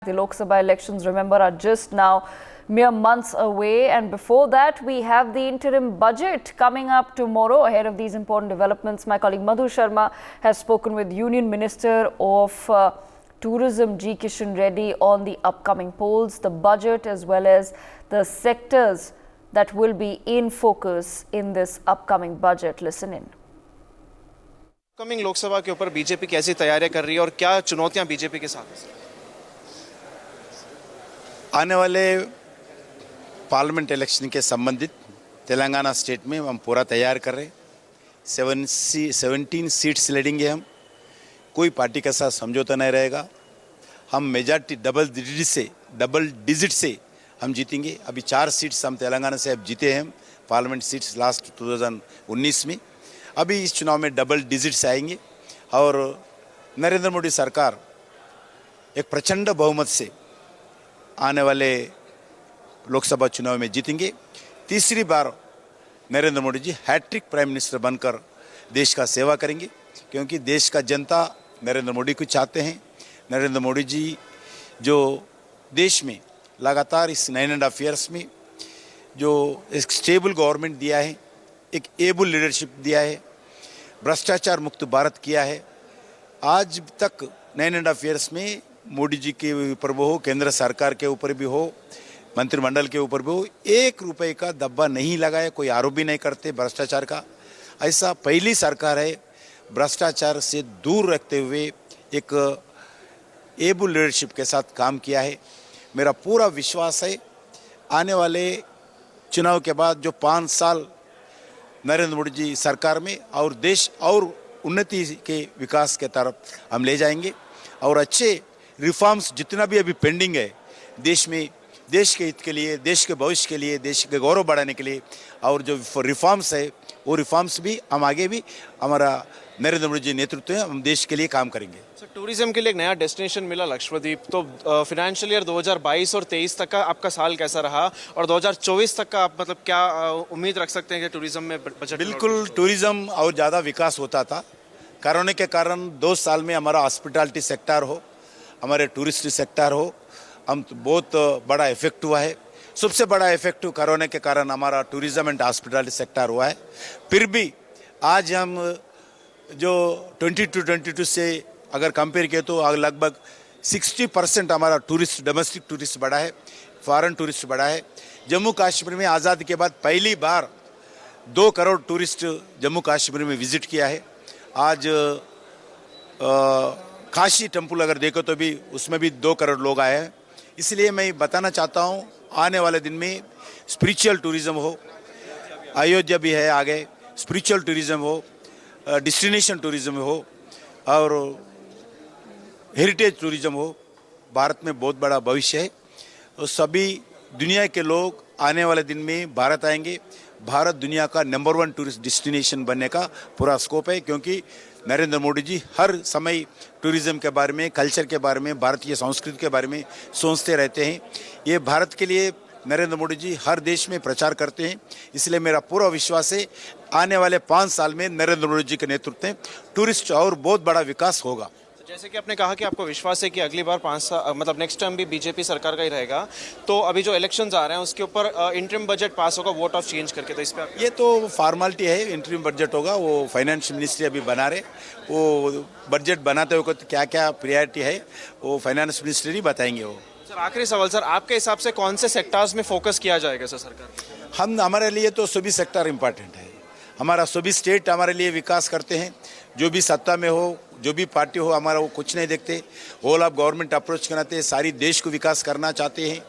The Lok Sabha elections, remember, are just now mere months away, and before that we have the interim budget coming up tomorrow. Ahead of these important developments, my colleague Madhu Sharma has spoken with Union Minister of Tourism G. Kishan Reddy on the upcoming polls, the budget as well as the sectors that will be in focus in this upcoming budget. Listen in. Upcoming Lok Sabha के ऊपर BJP कैसी तैयारियां कर रही है और क्या चुनौतियां बीजेपी के साथ हैं? आने वाले पार्लियामेंट इलेक्शन के संबंधित तेलंगाना स्टेट में हम पूरा तैयार कर रहे हैं। 17 सीट्स लड़ेंगे हम, कोई पार्टी के साथ समझौता नहीं रहेगा। हम मेजॉरिटी डबल डिजिट से हम जीतेंगे। अभी 4 सीट्स हम तेलंगाना से अब जीते हैं, पार्लियामेंट सीट्स लास्ट 2019 में। अभी इस चुनाव में डबल डिजिट से आएंगे और नरेंद्र मोदी सरकार एक प्रचंड बहुमत से आने वाले लोकसभा चुनाव में जीतेंगे। तीसरी बार Narendra Modi ji hat trick prime minister बनकर देश का सेवा करेंगे, क्योंकि देश का जनता नरेंद्र मोदी को चाहते हैं। नरेंद्र मोदी जी जो देश में लगातार इस 9.5 ईयर्स में जो एक स्टेबल गवर्नमेंट दिया है, एक एबल लीडरशिप दिया है, भ्रष्टाचार मुक्त भारत किया है। आज तक 9.5 ईयर्स में मोदी जी के ऊपर भी हो, केंद्र सरकार के ऊपर भी हो, मंत्रिमंडल के ऊपर भी हो, 1 रुपए का दब्बा नहीं लगाया, कोई आरोप भी नहीं करते भ्रष्टाचार का। ऐसा पहली सरकार है भ्रष्टाचार से दूर रखते हुए एक एबल लीडरशिप के साथ काम किया है। मेरा पूरा विश्वास है आने वाले चुनाव के बाद जो 5 साल नरेंद्र मोदी जी सरकार में और देश और उन्नति के विकास के तरफ हम ले जाएंगे और अच्छे रिफॉर्म्स जितना भी अभी पेंडिंग है देश में, देश के हित के लिए, देश के भविष्य के लिए, देश के गौरव बढ़ाने के लिए और जो रिफॉर्म्स है वो रिफॉर्म्स भी हम आगे भी हमारा नरेंद्र मोदी जी नेतृत्व में हम देश के लिए काम करेंगे। सर, टूरिज्म के लिए एक नया डेस्टिनेशन मिला लक्षद्वीप, तो फाइनेंशियल ईयर 2022 और 23 तक का आपका साल कैसा रहा और 2024 तक का आप मतलब क्या उम्मीद रख सकते हैं कि टूरिज्म में बजट? बिल्कुल, टूरिज्म और ज़्यादा विकास होता था। कोरोना के कारण 2 साल में हमारा हॉस्पिटैलिटी सेक्टर हो, हमारे टूरिस्ट सेक्टर हो, हम तो बहुत बड़ा इफेक्ट हुआ है। सबसे बड़ा इफेक्ट कोरोना के कारण हमारा टूरिज्म एंड हॉस्पिटैलिटी सेक्टर हुआ है। फिर भी आज हम जो 22 से अगर कंपेयर किए तो लगभग 60% हमारा टूरिस्ट, डोमेस्टिक टूरिस्ट बढ़ा है, फॉरेन टूरिस्ट बढ़ा है। जम्मू कश्मीर में आज़ादी के बाद पहली बार 2 करोड़ टूरिस्ट जम्मू कश्मीर में विजिट किया है। आज काशी टेम्पल अगर देखो तो भी उसमें भी 2 करोड़ लोग आए हैं। इसलिए मैं बताना चाहता हूँ आने वाले दिन में स्पिरिचुअल टूरिज्म हो, अयोध्या भी है आगे, स्पिरिचुअल टूरिज्म हो, डेस्टिनेशन टूरिज्म हो और हेरिटेज टूरिज्म हो। भारत में बहुत बड़ा भविष्य है और सभी दुनिया के लोग आने वाले दिन में भारत आएंगे। भारत दुनिया का नंबर 1 टूरिस्ट डेस्टिनेशन बनने का पूरा स्कोप है, क्योंकि नरेंद्र मोदी जी हर समय टूरिज्म के बारे में, कल्चर के बारे में, भारतीय संस्कृति के बारे में सोचते रहते हैं। ये भारत के लिए नरेंद्र मोदी जी हर देश में प्रचार करते हैं। इसलिए मेरा पूरा विश्वास है आने वाले 5 साल में नरेंद्र मोदी जी के नेतृत्व में टूरिस्ट और बहुत बड़ा विकास होगा। जैसे कि आपने कहा कि आपको विश्वास है कि अगली बार 5 साल मतलब नेक्स्ट टाइम भी बीजेपी सरकार का ही रहेगा, तो अभी जो इलेक्शंस आ रहे हैं उसके ऊपर इंटरिम बजट पास होगा वोट ऑफ चेंज करके, तो इस पर ये तो फॉर्मेलिटी है। इंटरिम बजट होगा, वो फाइनेंस मिनिस्ट्री अभी बना रहे, वो बजट बनाते हुए क्या क्या प्रायोरिटी है वो फाइनेंस मिनिस्ट्री ही बताएंगे। वो सर, आखिरी सवाल सर, आपके हिसाब से कौन से सेक्टर्स में फोकस किया जाएगा सर सरकार? हमारे लिए तो सभी सेक्टर इम्पॉर्टेंट है। हमारा सभी स्टेट हमारे लिए विकास करते हैं। जो भी सत्ता में हो, जो भी पार्टी हो, हमारा वो कुछ नहीं देखते, होल ऑफ गवर्नमेंट अप्रोच कराते हैं, सारी देश को विकास करना चाहते हैं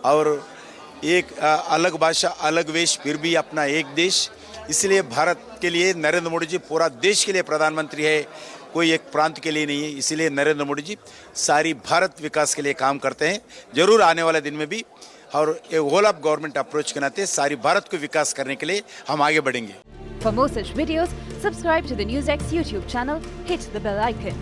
और एक अलग भाषा, अलग वेश, फिर भी अपना एक देश। इसलिए भारत के लिए नरेंद्र मोदी जी पूरा देश के लिए प्रधानमंत्री है, कोई एक प्रांत के लिए नहीं है। इसीलिए नरेंद्र मोदी जी सारी भारत विकास के लिए काम करते हैं। जरूर आने वाले दिन में भी और एक होल ऑफ गवर्नमेंट अप्रोच के नाते सारी भारत को विकास करने के लिए हम आगे बढ़ेंगे। For more such videos, subscribe to the NewsX YouTube channel, hit the bell icon.